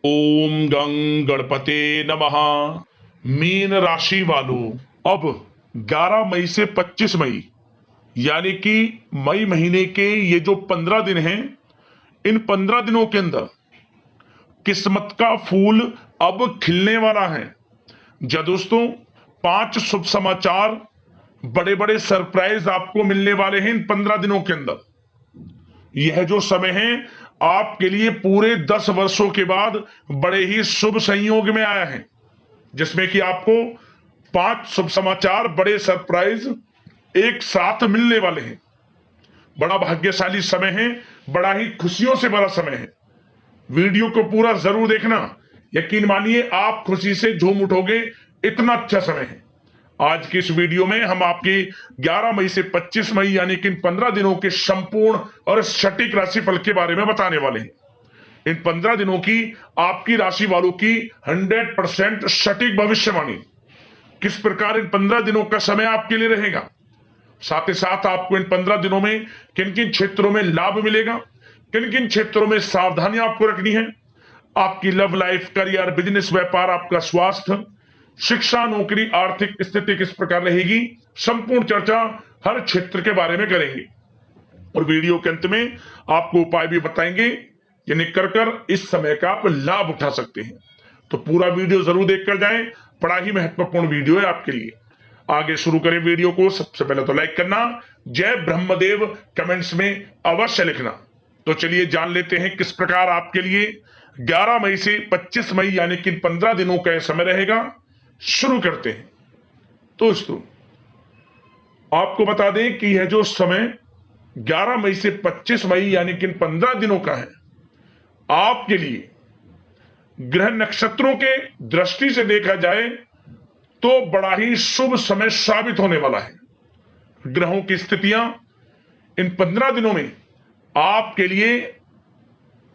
ओम गं गणपते नमः। मीन राशि वालों, अब 11 मई से 25 मई यानी कि मई महीने के ये जो 15 दिन हैं, इन 15 दिनों के अंदर किस्मत का फूल अब खिलने वाला है। जी दोस्तों, 5 शुभ समाचार, बड़े बड़े सरप्राइज आपको मिलने वाले हैं इन 15 दिनों के अंदर। यह जो समय है आपके लिए पूरे 10 वर्षों के बाद बड़े ही शुभ संयोग में आया है, जिसमें कि आपको 5 शुभ समाचार, बड़े सरप्राइज एक साथ मिलने वाले हैं। बड़ा भाग्यशाली समय है, बड़ा ही खुशियों से भरा समय है। वीडियो को पूरा जरूर देखना, यकीन मानिए आप खुशी से झूम उठोगे, इतना अच्छा समय है। आज की इस वीडियो में हम आपकी 11 मई से 25 मई यानी कि इन 15 दिनों के संपूर्ण और सटीक राशिफल के बारे में बताने वाले हैं। इन 15 दिनों की आपकी राशि वालों की 100% सटीक भविष्यवाणी, किस प्रकार इन 15 दिनों का समय आपके लिए रहेगा, साथ ही साथ आपको इन 15 दिनों में किन किन क्षेत्रों में लाभ मिलेगा, किन किन क्षेत्रों में सावधानियां आपको रखनी है, आपकी लव लाइफ, करियर, बिजनेस, व्यापार, आपका स्वास्थ्य, शिक्षा, नौकरी, आर्थिक स्थिति किस प्रकार रहेगी, संपूर्ण चर्चा हर क्षेत्र के बारे में करेंगे। और वीडियो के अंत में आपको उपाय भी बताएंगे जिन्हें कर इस समय का आप लाभ उठा सकते हैं। तो पूरा वीडियो जरूर देखकर जाएं, बड़ा ही महत्वपूर्ण वीडियो है आपके लिए। आगे शुरू करें वीडियो को। सबसे पहले तो लाइक करना, जय ब्रह्मदेव कमेंट्स में अवश्य लिखना। तो चलिए जान लेते हैं किस प्रकार आपके लिए 11 मई से 25 मई यानी कि 15 दिनों का समय रहेगा। शुरू करते हैं। तो दोस्तों, आपको बता दें कि यह जो समय 11 मई से 25 मई यानी कि 15 दिनों का है, आपके लिए ग्रह नक्षत्रों के दृष्टि से देखा जाए तो बड़ा ही शुभ समय साबित होने वाला है। ग्रहों की स्थितियां इन 15 दिनों में आपके लिए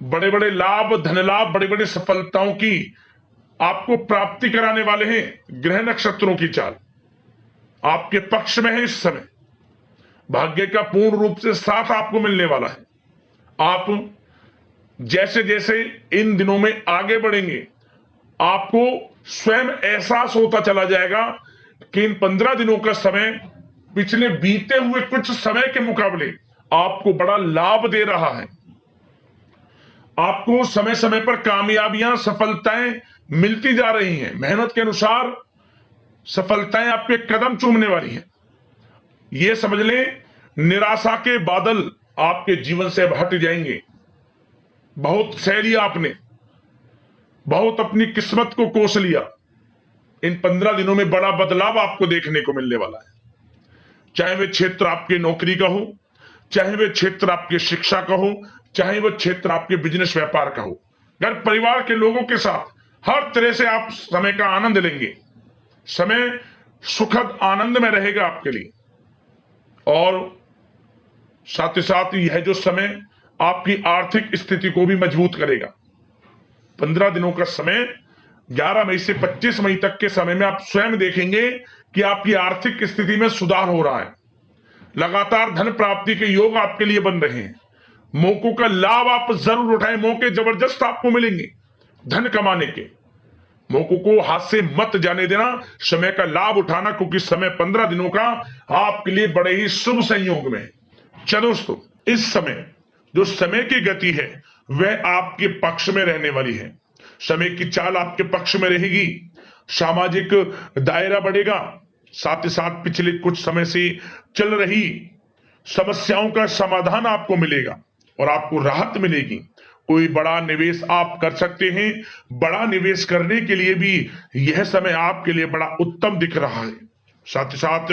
बड़े बड़े लाभ, धन लाभ, बड़ी बड़ी सफलताओं की आपको प्राप्ति कराने वाले हैं। ग्रह नक्षत्रों की चाल आपके पक्ष में है। इस समय भाग्य का पूर्ण रूप से साथ आपको मिलने वाला है। आप जैसे जैसे इन दिनों में आगे बढ़ेंगे, आपको स्वयं एहसास होता चला जाएगा कि इन 15 दिनों का समय पिछले बीते हुए कुछ समय के मुकाबले आपको बड़ा लाभ दे रहा है। आपको समय समय पर कामयाबियां, सफलताएं मिलती जा रही हैं। मेहनत के अनुसार सफलताएं आपके कदम चूमने वाली हैं। यह समझ लें, निराशा के बादल आपके जीवन से अब हट जाएंगे। बहुत सह लिया आपने, बहुत अपनी किस्मत को कोस लिया। इन 15 दिनों में बड़ा बदलाव आपको देखने को मिलने वाला है। चाहे वह क्षेत्र आपके नौकरी का हो, चाहे वह क्षेत्र आपके शिक्षा का हो, चाहे वह क्षेत्र आपके बिजनेस व्यापार का हो, घर परिवार के लोगों के साथ हर तरह से आप समय का आनंद लेंगे। समय सुखद आनंद में रहेगा आपके लिए। और साथ ही साथ यह जो समय आपकी आर्थिक स्थिति को भी मजबूत करेगा। 15 दिनों का समय 11 मई से 25 मई तक के समय में आप स्वयं देखेंगे कि आपकी आर्थिक स्थिति में सुधार हो रहा है। लगातार धन प्राप्ति के योग आपके लिए बन रहे हैं। मौकों का लाभ आप जरूर उठाएं। मौके जबरदस्त आपको मिलेंगे धन कमाने के। मौकों को हाथ से मत जाने देना, समय का लाभ उठाना, क्योंकि समय 15 दिनों का आपके लिए बड़े ही शुभ संयोग में है। चलो दोस्तों, इस समय जो समय की गति है वह आपके पक्ष में रहने वाली है। समय की चाल आपके पक्ष में रहेगी। सामाजिक दायरा बढ़ेगा। साथ ही साथ पिछले कुछ समय से चल रही समस्याओं का समाधान आपको मिलेगा और आपको राहत मिलेगी। कोई बड़ा निवेश आप कर सकते हैं। बड़ा निवेश करने के लिए भी यह समय आपके लिए बड़ा उत्तम दिख रहा है। साथ ही साथ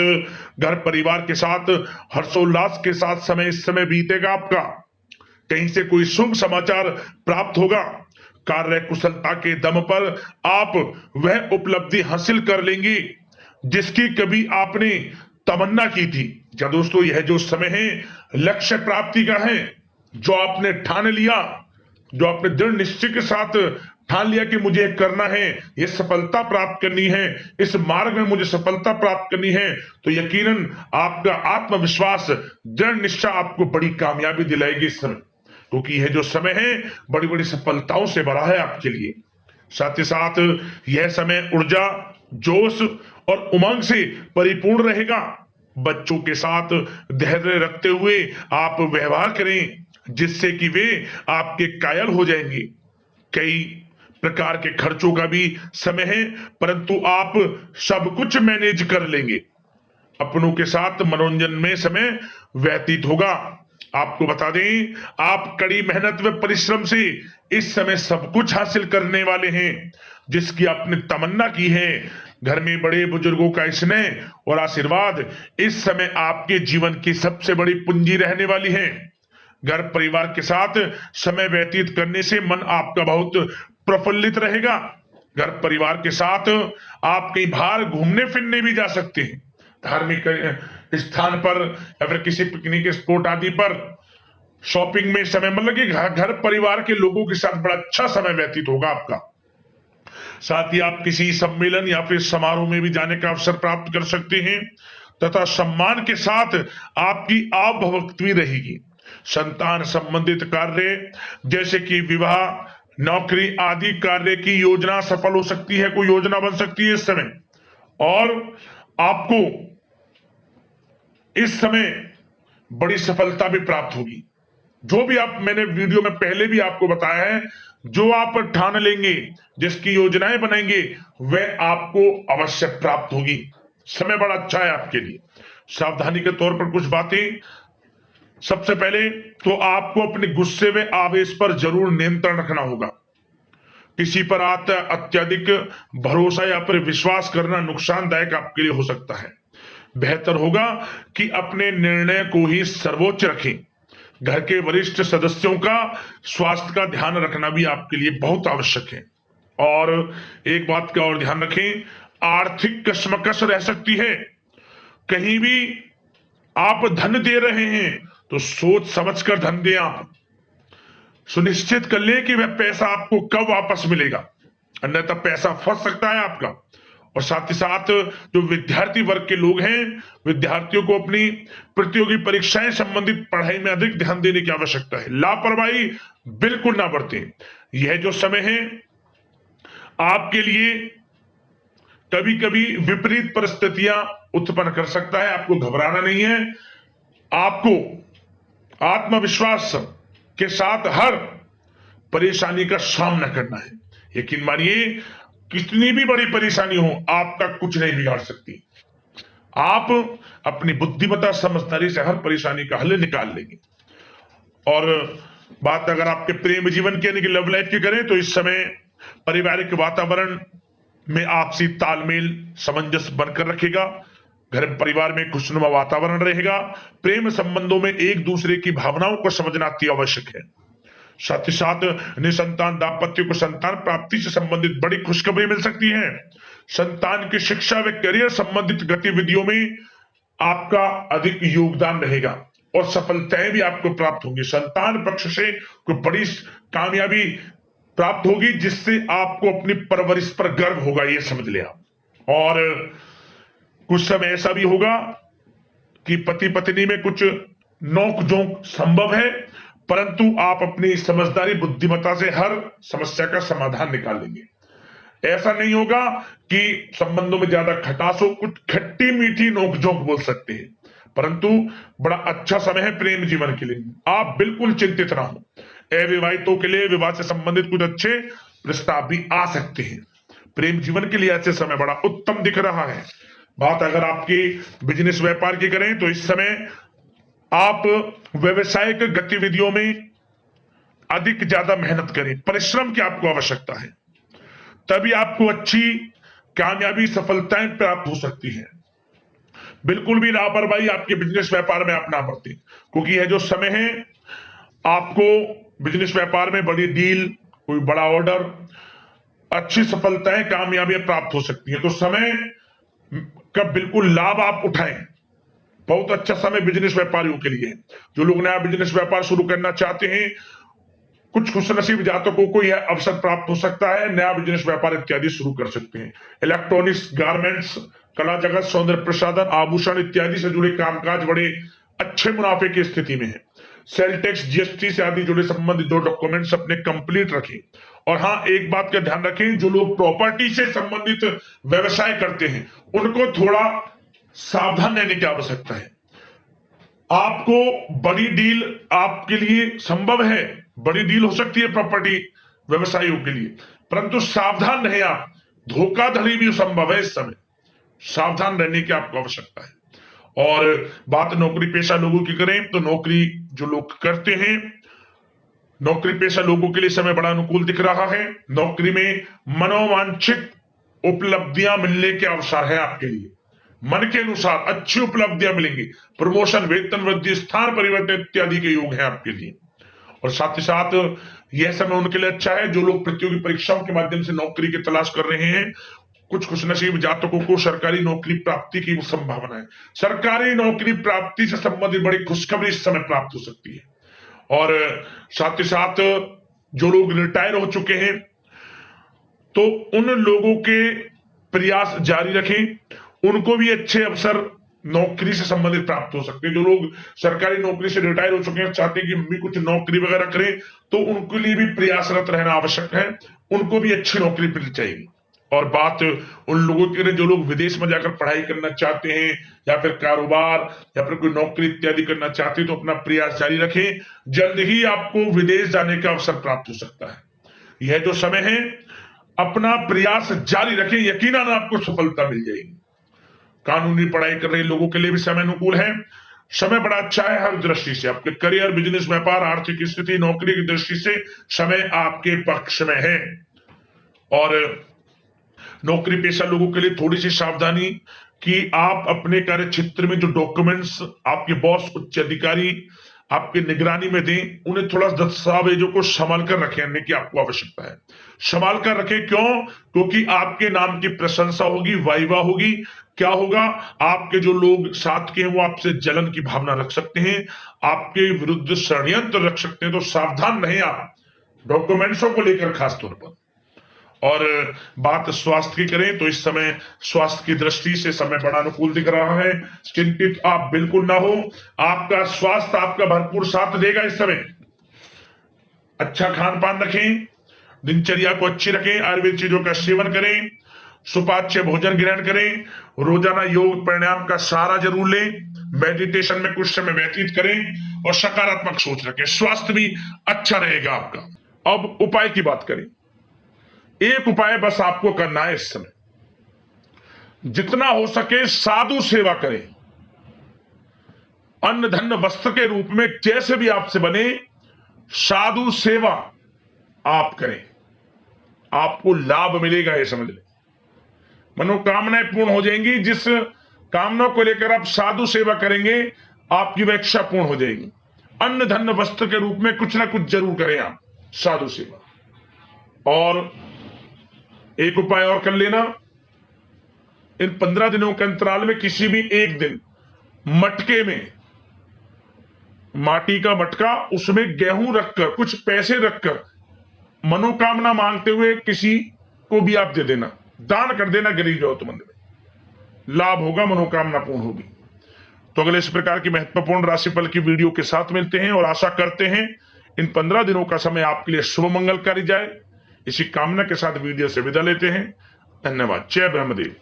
घर परिवार के साथ हर्षोल्लास के साथ समय इस समय बीतेगा आपका। कहीं से कोई शुभ समाचार प्राप्त होगा। कार्य कुशलता के दम पर आप वह उपलब्धि हासिल कर लेंगे जिसकी कभी आपने तमन्ना की थी। क्या दोस्तों, यह जो समय है लक्ष्य प्राप्ति का है। जो आपने ठान लिया, जो आपने दृढ़ निश्चय के साथ ठान लिया कि मुझे करना है, ये सफलता प्राप्त करनी है, इस मार्ग में मुझे सफलता प्राप्त करनी है, तो यकीनन आपका आत्मविश्वास, दृढ़ निश्चय आपको बड़ी कामयाबी दिलाएगी इस समय। क्योंकि यह जो समय है बड़ी बड़ी सफलताओं से भरा है आपके लिए। साथ ही साथ यह समय ऊर्जा, जोश और उमंग से परिपूर्ण रहेगा। बच्चों के साथ धैर्य रखते हुए आप व्यवहार करें, जिससे कि वे आपके कायल हो जाएंगे। कई प्रकार के खर्चों का भी समय है, परंतु आप सब कुछ मैनेज कर लेंगे। अपनों के साथ मनोरंजन में समय व्यतीत होगा। आपको बता दें, आप कड़ी मेहनत व परिश्रम से इस समय सब कुछ हासिल करने वाले हैं, जिसकी आपने तमन्ना की है। घर में बड़े बुजुर्गों का स्नेह और आशीर्वाद इस समय आपके जीवन की सबसे बड़ी पूंजी रहने वाली है। घर परिवार के साथ समय व्यतीत करने से मन आपका बहुत प्रफुल्लित रहेगा। घर परिवार के साथ आप कहीं बाहर घूमने फिरने भी जा सकते हैं, धार्मिक स्थान पर या फिर किसी पिकनिक स्पॉट आदि पर, शॉपिंग में समय, मतलब कि घर परिवार के लोगों के साथ बड़ा अच्छा समय व्यतीत होगा आपका। साथ ही आप किसी सम्मेलन या फिर समारोह में भी जाने का अवसर प्राप्त कर सकते हैं तथा सम्मान के साथ आपकी आवभगत भी रहेगी। संतान संबंधित कार्य जैसे कि विवाह, नौकरी आदि कार्य की योजना सफल हो सकती है, कोई योजना बन सकती है इस समय। और आपको इस समय बड़ी सफलता भी प्राप्त होगी। जो भी आप, मैंने वीडियो में पहले भी आपको बताया है, जो आप ठान लेंगे, जिसकी योजनाएं बनाएंगे, वह आपको अवश्य प्राप्त होगी। समय बड़ा अच्छा है आपके लिए। सावधानी के तौर पर कुछ बातें। सबसे पहले तो आपको अपने गुस्से व आवेश पर जरूर नियंत्रण रखना होगा। किसी पर अत्यधिक भरोसा या फिर विश्वास करना नुकसानदायक आपके लिए हो सकता है। बेहतर होगा कि अपने निर्णय को ही सर्वोच्च रखें। घर के वरिष्ठ सदस्यों का स्वास्थ्य का ध्यान रखना भी आपके लिए बहुत आवश्यक है। और एक बात का और ध्यान रखें, आर्थिक कशमकश रह सकती है। कहीं भी आप धन दे रहे हैं तो सोच समझकर धन दें। आप सुनिश्चित कर लें कि वह पैसा आपको कब वापस मिलेगा, अन्यथा पैसा फंस सकता है आपका। और साथ ही साथ जो विद्यार्थी वर्ग के लोग हैं, विद्यार्थियों को अपनी प्रतियोगी परीक्षाएं संबंधित पढ़ाई में अधिक ध्यान देने की आवश्यकता है। लापरवाही बिल्कुल ना बरतें। यह जो समय है आपके लिए कभी कभी विपरीत परिस्थितियां उत्पन्न कर सकता है, आपको घबराना नहीं है। आपको आत्मविश्वास के साथ हर परेशानी का सामना करना है। यकीन मानिए, कितनी भी बड़ी परेशानी हो, आपका कुछ नहीं बिगाड़ सकती। आप अपनी बुद्धिमत्ता समझदारी से हर परेशानी का हल निकाल लेंगे। और बात अगर आपके प्रेम जीवन की यानी कि लव लाइफ की करें, तो इस समय पारिवारिक वातावरण में आपसी तालमेल सामंजस्य बनकर रखेगा। घर परिवार में खुशनुमा वातावरण रहेगा। प्रेम संबंधों में एक दूसरे की भावनाओं को समझना अति आवश्यक है। साथ ही साथ निसंतान दाम्पत्य को संतान प्राप्ति से संबंधित बड़ी खुशखबरी मिल सकती है। संतान की शिक्षा व करियर संबंधित गतिविधियों में आपका अधिक योगदान रहेगा और सफलताएं भी आपको प्राप्त होंगी। संतान पक्ष से कोई बड़ी कामयाबी प्राप्त होगी, जिससे आपको अपनी परवरिश पर गर्व होगा, ये समझ लिया। और कुछ समय ऐसा भी होगा कि पति पत्नी में कुछ नोक झोंक संभव है, परंतु आप अपनी समझदारी बुद्धिमत्ता से हर समस्या का समाधान निकालेंगे। ऐसा नहीं होगा कि संबंधों में ज्यादा खटास हो, कुछ खट्टी मीठी नोकझोंक बोल सकते हैं, परंतु बड़ा अच्छा समय है प्रेम जीवन के लिए। आप बिल्कुल चिंतित ना हो। अविवाहितों के लिए विवाह से संबंधित कुछ अच्छे प्रस्ताव भी आ सकते हैं। प्रेम जीवन के लिए ऐसे समय बड़ा उत्तम दिख रहा है। बात अगर आपकी बिजनेस व्यापार की करें, तो इस समय आप व्यवसायिक गतिविधियों में अधिक ज्यादा मेहनत करें, परिश्रम की आपको आवश्यकता है, तभी आपको अच्छी कामयाबी सफलताएं प्राप्त हो सकती है। बिल्कुल भी लापरवाही आपके बिजनेस व्यापार में आप ना बरतें, क्योंकि यह जो समय है आपको बिजनेस व्यापार में बड़ी डील, कोई बड़ा ऑर्डर, अच्छी सफलताएं, कामयाबियां प्राप्त हो सकती है। तो समय का बिल्कुल लाभ आप उठाएं। बहुत अच्छा समय बिजनेस व्यापारियों के लिए है। जो लोग नया बिजनेस व्यापार शुरू करना चाहते हैं, कुछ खुशनसीब जातकों को यह अवसर प्राप्त हो सकता है, नया बिजनेस व्यापार इत्यादि शुरू कर सकते हैं। इलेक्ट्रॉनिक्स, गारमेंट्स, कला जगत, सौंदर्य प्रसाधन, आभूषण इत्यादि से जुड़े कामकाज बड़े अच्छे मुनाफे की स्थिति में है। सेल टैक्स, जीएसटी से आदि जुड़े संबंधित जो डॉक्यूमेंट्स अपने कंप्लीट रखें और हाँ, एक बात का ध्यान रखें, जो लोग प्रॉपर्टी से संबंधित व्यवसाय करते हैं उनको थोड़ा सावधान रहने की आवश्यकता है। आपको बड़ी डील आपके लिए संभव है, बड़ी डील हो सकती है प्रॉपर्टी व्यवसायियों के लिए, परंतु सावधान रहे आप, धोखाधड़ी भी संभव है इस समय, सावधान रहने की आपको आवश्यकता है। और बात नौकरी पेशा लोगों की करें तो नौकरी जो लोग करते हैं, नौकरी पेशा लोगों के लिए समय बड़ा अनुकूल दिख रहा है। नौकरी में मनोवांछित उपलब्धियां मिलने के अवसर है आपके लिए, मन के अनुसार अच्छी उपलब्धियां मिलेंगी, प्रमोशन, वेतन वृद्धि, स्थान परिवर्तन इत्यादि के योग है आपके लिए। और साथ ही साथ यह समय उनके लिए अच्छा है जो लोग प्रतियोगी परीक्षाओं के माध्यम से नौकरी की तलाश कर रहे हैं। कुछ खुशनसीब जातकों को सरकारी नौकरी प्राप्ति की संभावना है, सरकारी नौकरी प्राप्ति से संबंधित बड़ी खुशखबरी इस समय प्राप्त हो सकती है। और साथ ही साथ जो लोग रिटायर हो चुके हैं तो उन लोगों के प्रयास जारी रखें, उनको भी अच्छे अवसर नौकरी से संबंधित प्राप्त हो सकते हैं। जो लोग सरकारी नौकरी से रिटायर हो चुके हैं, चाहते हैं कि हम भी कुछ नौकरी वगैरह करें, तो उनके लिए भी प्रयासरत रहना आवश्यक है, उनको भी अच्छी नौकरी मिल जाएगी। और बात उन लोगों के लिए जो लोग विदेश में जाकर पढ़ाई करना चाहते हैं या फिर कारोबार या फिर कोई नौकरी इत्यादि करना चाहते हैं तो अपना प्रयास जारी रखें, जल्द ही आपको विदेश जाने का अवसर प्राप्त हो सकता है। यह जो समय है अपना प्रयास जारी रखें, यकीनन आपको सफलता मिल जाएगी। कानूनी पढ़ाई कर रहे लोगों के लिए भी समय अनुकूल है, समय बड़ा अच्छा है हर दृष्टि से, आपके करियर, बिजनेस, व्यापार, आर्थिक स्थिति, नौकरी की दृष्टि से समय आपके पक्ष में है। और नौकरी पेशा लोगों के लिए थोड़ी सी सावधानी कि आप अपने कार्य क्षेत्र में जो डॉक्यूमेंट्स आपके बॉस, उच्च अधिकारी आपके निगरानी में दें, उन्हें थोड़ा दस्तावेजों को संभाल कर रखने की आपको आवश्यकता है। संभाल कर रखें, क्यों? क्योंकि आपके नाम की प्रशंसा होगी, वाइवा होगी। क्या होगा? आपके जो लोग साथ के हैं वो आपसे जलन की भावना रख सकते हैं, आपके विरुद्ध षड्यंत्र रख सकते हैं, तो सावधान रहें आप डॉक्यूमेंट्सों को लेकर खासतौर पर। और बात स्वास्थ्य की करें तो इस समय स्वास्थ्य की दृष्टि से समय बड़ा अनुकूल दिख रहा है, चिंतित आप बिल्कुल ना हो, आपका स्वास्थ्य आपका भरपूर साथ देगा इस समय। अच्छा खान पान रखें, दिनचर्या को अच्छी रखें, आयुर्वेद चीजों का सेवन करें, सुपाच्य भोजन ग्रहण करें, रोजाना योग प्राणायाम का सहारा जरूर लें, मेडिटेशन में कुछ समय व्यतीत करें और सकारात्मक सोच रखें, स्वास्थ्य भी अच्छा रहेगा आपका। अब उपाय की बात करें, एक उपाय बस आपको करना है इस समय, जितना हो सके साधु सेवा करें, अन्न धन वस्त्र के रूप में जैसे भी आपसे बने साधु सेवा आप करें, आपको लाभ मिलेगा, ये समझ लें। मनोकामनाएं पूर्ण हो जाएंगी, जिस कामना को लेकर आप साधु सेवा करेंगे आपकी वह इच्छा पूर्ण हो जाएगी। अन्न धन वस्त्र के रूप में कुछ ना कुछ जरूर करें आप साधु सेवा। और एक उपाय और कर लेना, इन 15 दिनों के अंतराल में किसी भी एक दिन मटके में, माटी का मटका, उसमें गेहूं रखकर, कुछ पैसे रखकर मनोकामना मांगते हुए किसी को भी आप दे देना, दान कर देना गरीब जरूरतमंद में, लाभ होगा, मनोकामना पूर्ण होगी। तो अगले इस प्रकार की महत्वपूर्ण राशिफल की वीडियो के साथ मिलते हैं और आशा करते हैं इन 15 दिनों का समय आपके लिए शुभ मंगलकारी जाए। इसी कामना के साथ वीडियो से विदा लेते हैं। धन्यवाद। जय ब्रह्मदेव।